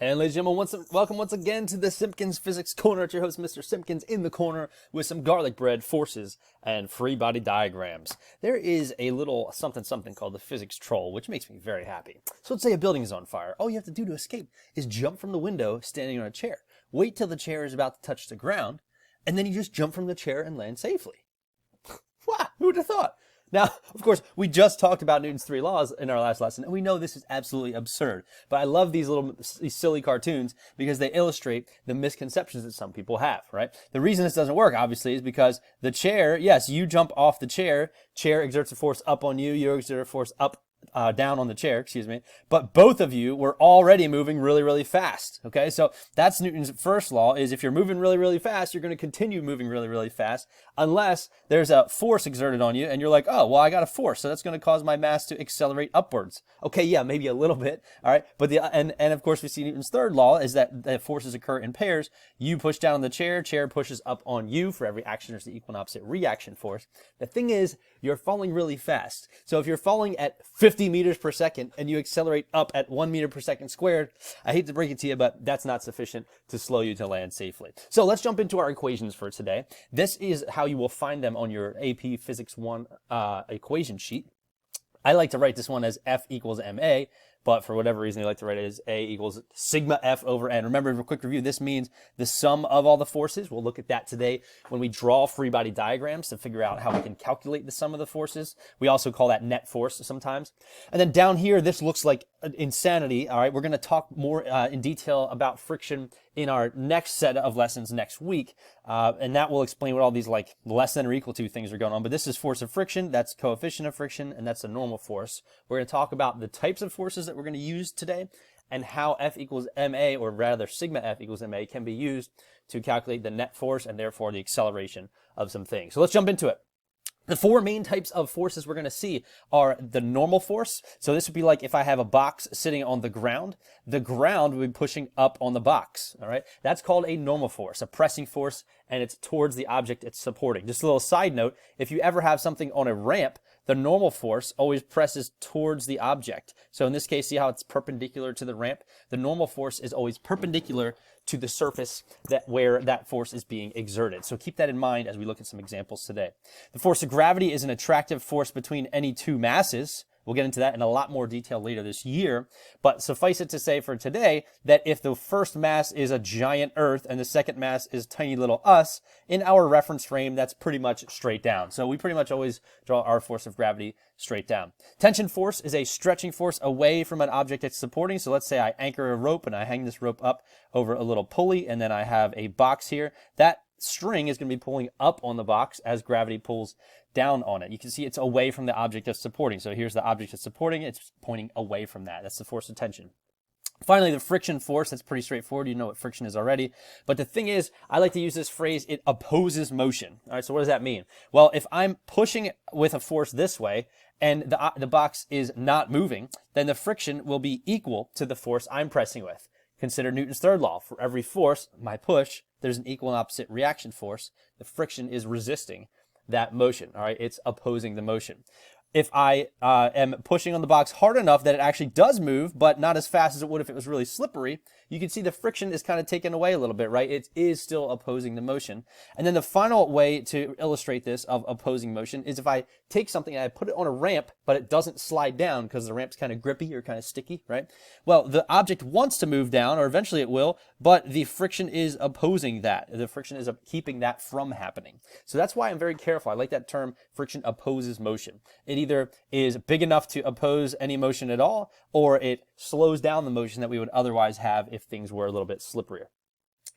And ladies and gentlemen, welcome once again to the Simpkins Physics Corner. It's your host, Mr. Simpkins, in the corner with some garlic bread, forces, and free body diagrams. There is a little something called the physics troll, which makes me very happy. So let's say a building is on fire. All you have to do to escape is jump from the window standing on a chair. Wait till the chair is about to touch the ground, and then you just jump from the chair and land safely. Wow, who would have thought? Now, of course, we just talked about Newton's 3 laws in our last lesson, and we know this is absolutely absurd. But I love these silly cartoons because they illustrate the misconceptions that some people have, right? The reason this doesn't work, obviously, is because the chair, yes, you jump off the chair exerts a force up on you, you exert a force down on the chair, but both of you were already moving really, really fast, okay? So that's Newton's first law, is if you're moving really, really fast, you're going to continue moving really, really fast unless there's a force exerted on you and you're like, oh, well, I got a force, so that's going to cause my mass to accelerate upwards. Okay, yeah, maybe a little bit, all right? But and of course, we see Newton's third law is that the forces occur in pairs. You push down on the chair pushes up on you. For every action, there's the equal and opposite reaction force. The thing is, you're falling really fast. So if you're falling at 50 meters per second and you accelerate up at 1 meter per second squared, I hate to break it to you, but that's not sufficient to slow you to land safely. So let's jump into our equations for today. This is how you will find them on your AP Physics 1 equation sheet. I like to write this one as F equals ma, but for whatever reason, I like to write it as A equals sigma F over N. Remember, for a quick review, this means the sum of all the forces. We'll look at that today when we draw free body diagrams to figure out how we can calculate the sum of the forces. We also call that net force sometimes. And then down here, this looks like insanity. All right, we're going to talk more in detail about friction in our next set of lessons next week. And that will explain what all these like less than or equal to things are going on. But this is force of friction, that's coefficient of friction, and that's a normal force. We're going to talk about the types of forces that we're going to use today and how F equals ma, or rather sigma F equals ma, can be used to calculate the net force and therefore the acceleration of some things. So let's jump into it. The four main types of forces we're going to see are the normal force. So this would be like if I have a box sitting on the ground would be pushing up on the box. All right. That's called a normal force, a pressing force, and it's towards the object it's supporting. Just a little side note, if you ever have something on a ramp, the normal force always presses towards the object. So in this case, see how it's perpendicular to the ramp? The normal force is always perpendicular to the surface where that force is being exerted. So keep that in mind as we look at some examples today. The force of gravity is an attractive force between any two masses. We'll get into that in a lot more detail later this year, but suffice it to say for today that if the first mass is a giant Earth and the second mass is tiny little us, in our reference frame, that's pretty much straight down. So we pretty much always draw our force of gravity straight down. Tension force is a stretching force away from an object it's supporting. So let's say I anchor a rope and I hang this rope up over a little pulley, and then I have a box here. That string is going to be pulling up on the box as gravity pulls down on it. You can see it's away from the object it's supporting. So here's the object it's supporting. It's pointing away from that. That's the force of tension. Finally, the friction force. That's pretty straightforward. You know what friction is already. But the thing is, I like to use this phrase, it opposes motion. All right, so what does that mean? Well, if I'm pushing with a force this way and the box is not moving, then the friction will be equal to the force I'm pressing with. Consider Newton's third law. For every force, my push, there's an equal and opposite reaction force. The friction is resisting that motion. All right, it's opposing the motion. If I am pushing on the box hard enough that it actually does move, but not as fast as it would if it was really slippery, you can see the friction is kind of taken away a little bit, right? It is still opposing the motion. And then the final way to illustrate this of opposing motion is if I take something and I put it on a ramp, but it doesn't slide down because the ramp's kind of grippy or kind of sticky, right? Well, the object wants to move down, or eventually it will, but the friction is opposing that. The friction is keeping that from happening. So that's why I'm very careful. I like that term, friction opposes motion. It either is big enough to oppose any motion at all, or it slows down the motion that we would otherwise have if things were a little bit slipperier.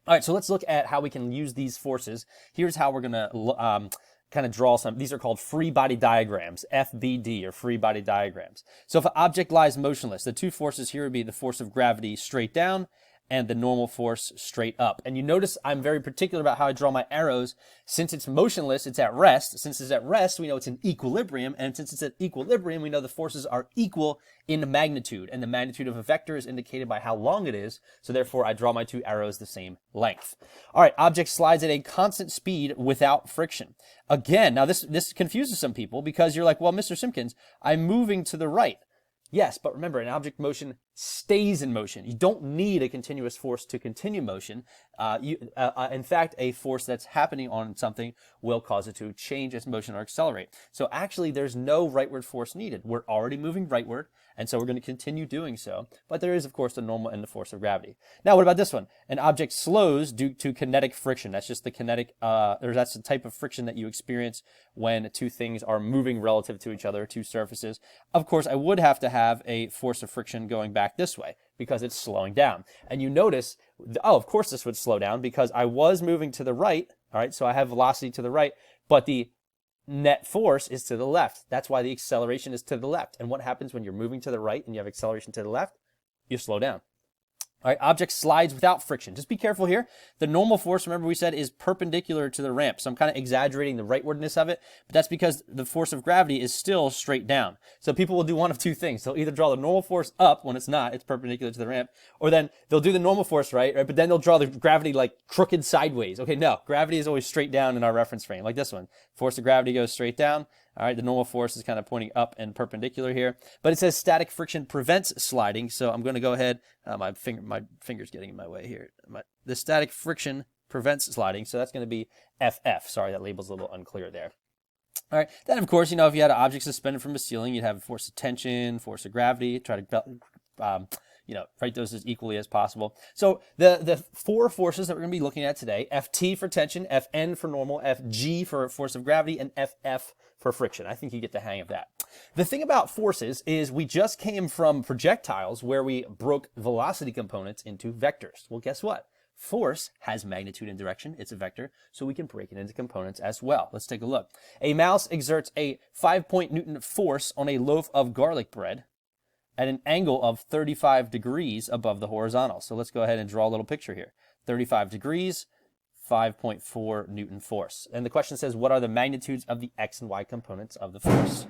All right, so let's look at how we can use these forces. Here's how we're going to kind of draw some. These are called free body diagrams, FBD, or free body diagrams. So if an object lies motionless, the two forces here would be the force of gravity straight down and the normal force straight up. And you notice I'm very particular about how I draw my arrows. Since it's motionless, it's at rest. Since it's at rest, we know it's in equilibrium. And since it's at equilibrium, we know the forces are equal in magnitude. And the magnitude of a vector is indicated by how long it is. So therefore, I draw my two arrows the same length. All right, object slides at a constant speed without friction. Again, now this confuses some people because you're like, well, Mr. Simpkins, I'm moving to the right. Yes, but remember, an object motion stays in motion. You don't need a continuous force to continue motion. In fact, a force that's happening on something will cause it to change its motion or accelerate. So actually, there's no rightward force needed. We're already moving rightward, and so we're going to continue doing so. But there is, of course, the normal and the force of gravity. Now, what about this one? An object slows due to kinetic friction. That's just the kinetic, or that's the type of friction that you experience when two things are moving relative to each other, two surfaces. Of course, I would have to have a force of friction going back this way because it's slowing down. And you notice, oh, of course this would slow down because I was moving to the right, all right, so I have velocity to the right, but the net force is to the left. That's why the acceleration is to the left. And what happens when you're moving to the right and you have acceleration to the left? You slow down. All right, object slides without friction. Just be careful here. The normal force, remember we said, is perpendicular to the ramp. So I'm kind of exaggerating the rightwardness of it, but that's because the force of gravity is still straight down. So people will do one of two things. They'll either draw the normal force up when it's not, it's perpendicular to the ramp, or then they'll do the normal force right, but then they'll draw the gravity like crooked sideways. Okay, no, gravity is always straight down in our reference frame, like this one. Force of gravity goes straight down. All right, the normal force is kind of pointing up and perpendicular here, but it says static friction prevents sliding. So I'm going to go ahead. My finger's getting in my way here. The static friction prevents sliding, so that's going to be FF. Sorry, that label's a little unclear there. All right, then of course, if you had an object suspended from a ceiling, you'd have force of tension, force of gravity. Try to write those as equally as possible. So the four forces that we're going to be looking at today: Ft for tension, Fn for normal, Fg for force of gravity, and Ff for friction. I think you get the hang of that. The thing about forces is we just came from projectiles where we broke velocity components into vectors. Well, guess what? Force has magnitude and direction. It's a vector, so we can break it into components as well. Let's take a look. A mouse exerts a 5-Newton force on a loaf of garlic bread at an angle of 35 degrees above the horizontal. So let's go ahead and draw a little picture here. 35 degrees, 5.4 Newton force. And the question says, what are the magnitudes of the x and y components of the force?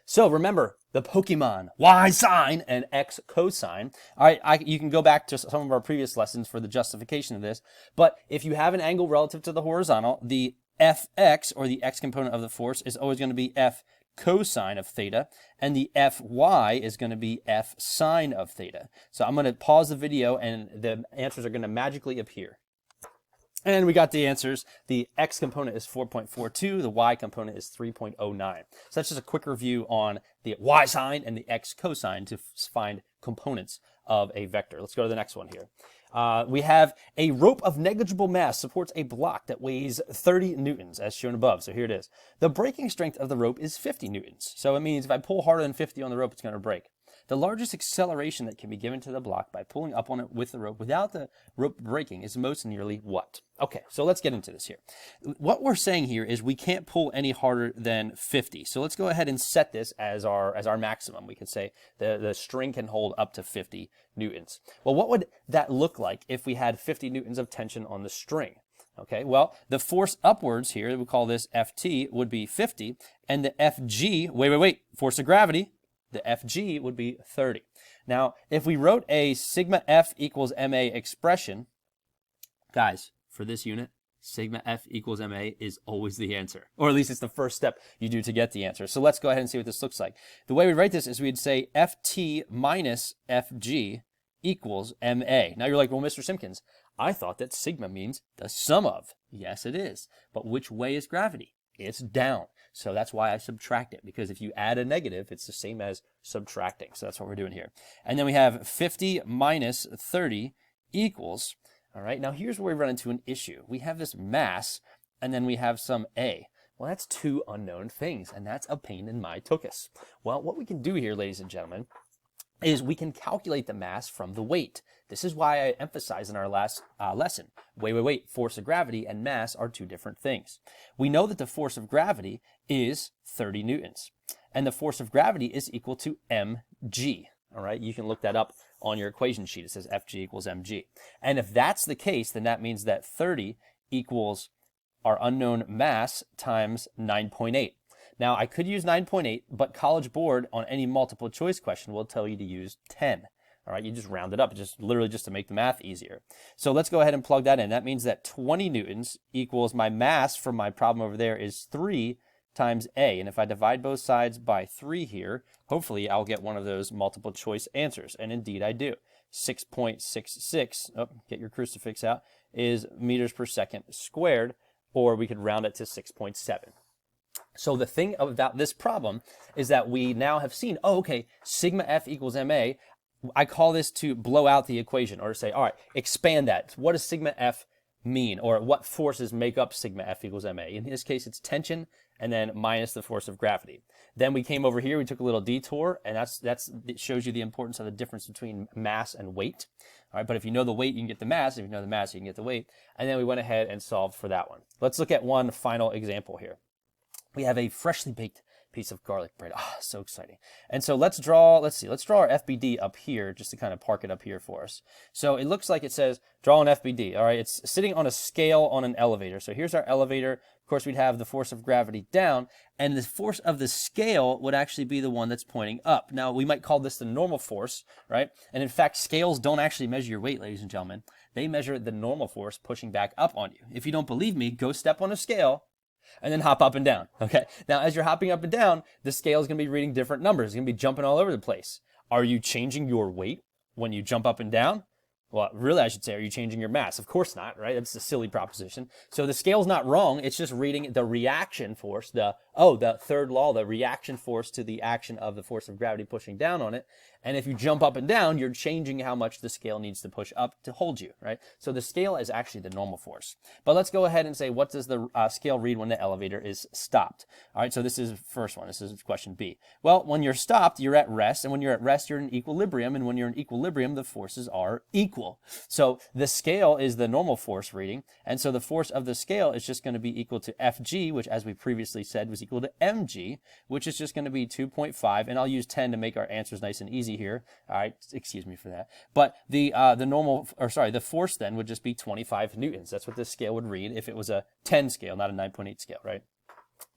So remember the Pokemon, y sine and x cosine. All right, you can go back to some of our previous lessons for the justification of this. But if you have an angle relative to the horizontal, the fx, or the x component of the force, is always going to be f cosine of theta, and the Fy is going to be F sine of theta. So I'm going to pause the video and the answers are going to magically appear. And we got the answers. The X component is 4.42, the Y component is 3.09. So that's just a quick review on the Y sine and the X cosine to find components of a vector. Let's go to the next one here. We have a rope of negligible mass supports a block that weighs 30 newtons, as shown above. So here it is. The breaking strength of the rope is 50 newtons. So it means if I pull harder than 50 on the rope, it's going to break. The largest acceleration that can be given to the block by pulling up on it with the rope without the rope breaking is most nearly what? Okay, so let's get into this here. What we're saying here is we can't pull any harder than 50. So let's go ahead and set this as our maximum. We can say the string can hold up to 50 newtons. Well, what would that look like if we had 50 newtons of tension on the string? Okay, well, the force upwards here, we call this Ft, would be 50, and the Fg, wait, force of gravity, the Fg would be 30. Now, if we wrote a sigma F equals ma expression, guys, for this unit, sigma F equals ma is always the answer. Or at least it's the first step you do to get the answer. So let's go ahead and see what this looks like. The way we write this is we'd say Ft minus Fg equals ma. Now you're like, well, Mr. Simpkins, I thought that sigma means the sum of. Yes, it is. But which way is gravity? It's down. So that's why I subtract it, because if you add a negative, it's the same as subtracting. So that's what we're doing here. And then we have 50 minus 30 equals, all right, now here's where we run into an issue. We have this mass, and then we have some A. Well, that's two unknown things, and that's a pain in my tuchus. Well, what we can do here, ladies and gentlemen, is we can calculate the mass from the weight. This is why I emphasized in our last lesson. Wait, force of gravity and mass are two different things. We know that the force of gravity is 30 newtons, and the force of gravity is equal to mg. All right, you can look that up on your equation sheet. It says Fg equals mg. And if that's the case, then that means that 30 equals our unknown mass times 9.8. Now, I could use 9.8, but College Board on any multiple choice question will tell you to use 10. All right, you just round it up, literally just to make the math easier. So let's go ahead and plug that in. That means that 20 newtons equals my mass from my problem over there is 3 times A. And if I divide both sides by 3 here, hopefully I'll get one of those multiple choice answers. And indeed I do. 6.66, oh, get your crucifix out, is meters per second squared, or we could round it to 6.7. So the thing about this problem is that we now have seen, oh, okay, sigma F equals ma. I call this to blow out the equation, or say, all right, expand that. What does sigma F mean, or what forces make up sigma F equals ma? In this case, it's tension and then minus the force of gravity. Then we came over here, we took a little detour, and it shows you the importance of the difference between mass and weight. All right, but if you know the weight, you can get the mass. If you know the mass, you can get the weight. And then we went ahead and solved for that one. Let's look at one final example here. We have a freshly baked piece of garlic bread. Ah, so exciting. And so let's draw our FBD up here just to kind of park it up here for us. So it looks like it says draw an FBD. All right, it's sitting on a scale on an elevator. So here's our elevator. Of course, we'd have the force of gravity down, and the force of the scale would actually be the one that's pointing up. Now, we might call this the normal force, right? And in fact, scales don't actually measure your weight, ladies and gentlemen. They measure the normal force pushing back up on you. If you don't believe me, go step on a scale and then hop up and down, okay? Now, as you're hopping up and down, the scale is going to be reading different numbers. It's going to be jumping all over the place. Are you changing your weight when you jump up and down? Well, really, I should say, are you changing your mass? Of course not, right? That's a silly proposition. So the scale's not wrong. It's just reading the reaction force, the third law, the reaction force to the action of the force of gravity pushing down on it. And if you jump up and down, you're changing how much the scale needs to push up to hold you, right? So the scale is actually the normal force. But let's go ahead and say, what does the scale read when the elevator is stopped? All right, so this is the first one. This is question B. Well, when you're stopped, you're at rest. And when you're at rest, you're in equilibrium. And when you're in equilibrium, the forces are equal. So the scale is the normal force reading. And so the force of the scale is just going to be equal to Fg, which, as we previously said, was equal to mg, which is just going to be 2.5. And I'll use 10 to make our answers nice and easy here. All right, excuse me for that. But the force then would just be 25 newtons. That's what this scale would read if it was a 10 scale, not a 9.8 scale, right?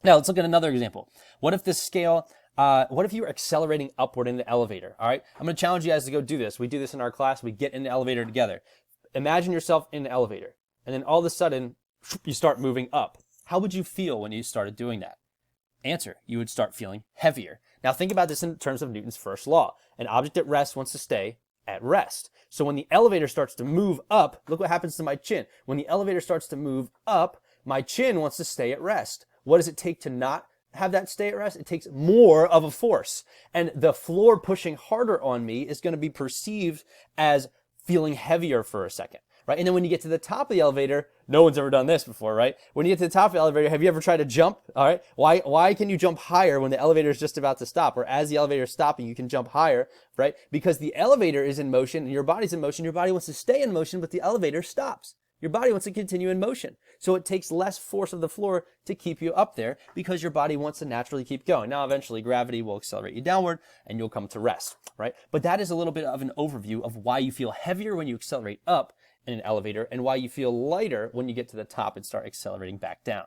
Now let's look at another example. What if this scale, what if you were accelerating upward in the elevator? All right, I'm going to challenge you guys to go do this. We do this in our class. We get in the elevator together. Imagine yourself in the elevator, and then all of a sudden you start moving up. How would you feel when you started doing that? Answer, you would start feeling heavier. Now think about this in terms of Newton's first law. An object at rest wants to stay at rest. So when the elevator starts to move up, look what happens to my chin. When the elevator starts to move up, my chin wants to stay at rest. What does it take to not have that stay at rest? It takes more of a force. And the floor pushing harder on me is going to be perceived as feeling heavier for a second, right? And then when you get to the top of the elevator, no one's ever done this before, right? When you get to the top of the elevator, have you ever tried to jump? All right. Why can you jump higher when the elevator is just about to stop? Or as the elevator is stopping, you can jump higher, right? Because the elevator is in motion and your body's in motion. Your body wants to stay in motion, but the elevator stops. Your body wants to continue in motion. So it takes less force of the floor to keep you up there because your body wants to naturally keep going. Now, eventually, gravity will accelerate you downward and you'll come to rest, right? But that is a little bit of an overview of why you feel heavier when you accelerate up in an elevator and why you feel lighter when you get to the top and start accelerating back down.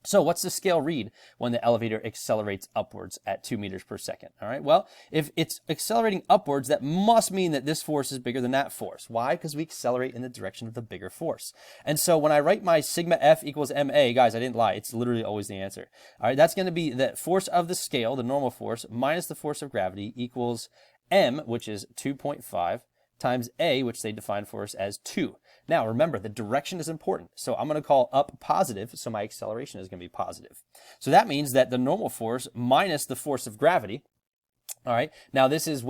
So what's the scale read when the elevator accelerates upwards at 2 meters per second? All right, well, if it's accelerating upwards, that must mean that this force is bigger than that force. Why? Because we accelerate in the direction of the bigger force. And so when I write my sigma F equals ma, guys, I didn't lie. It's literally always the answer. All right, that's going to be the force of the scale, the normal force, minus the force of gravity equals m, which is 2.5, times a, which they define for us as 2. Now, remember, the direction is important. So I'm going to call up positive, so my acceleration is going to be positive. So that means that the normal force minus the force of gravity, all right, now this is,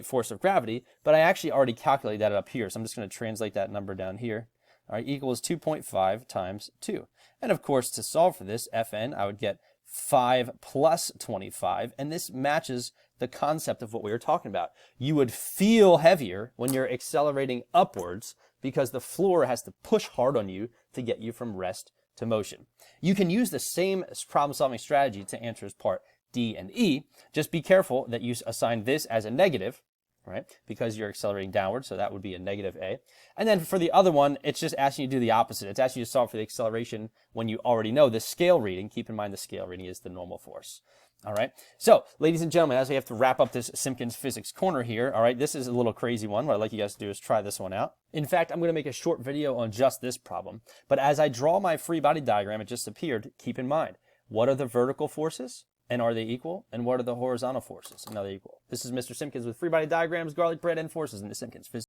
force of gravity, but I actually already calculated that up here. So I'm just going to translate that number down here. All right, equals 2.5 times 2. And of course, to solve for this, Fn, I would get 5 plus 25, and this matches the concept of what we were talking about. You would feel heavier when you're accelerating upwards because the floor has to push hard on you to get you from rest to motion. You can use the same problem-solving strategy to answers part D and E. Just be careful that you assign this as a negative, right? Because you're accelerating downward, so that would be a negative A. And then for the other one, it's just asking you to do the opposite. It's asking you to solve for the acceleration when you already know the scale reading. Keep in mind the scale reading is the normal force. All right. So, ladies and gentlemen, as we have to wrap up this Simpkins Physics Corner here, all right, this is a little crazy one. What I'd like you guys to do is try this one out. In fact, I'm going to make a short video on just this problem. But as I draw my free body diagram, it just appeared, keep in mind, What are the vertical forces, and are they equal? And what are the horizontal forces, and are they equal? This is Mr. Simpkins with free body diagrams, garlic bread, and forces in the Simpkins Physics.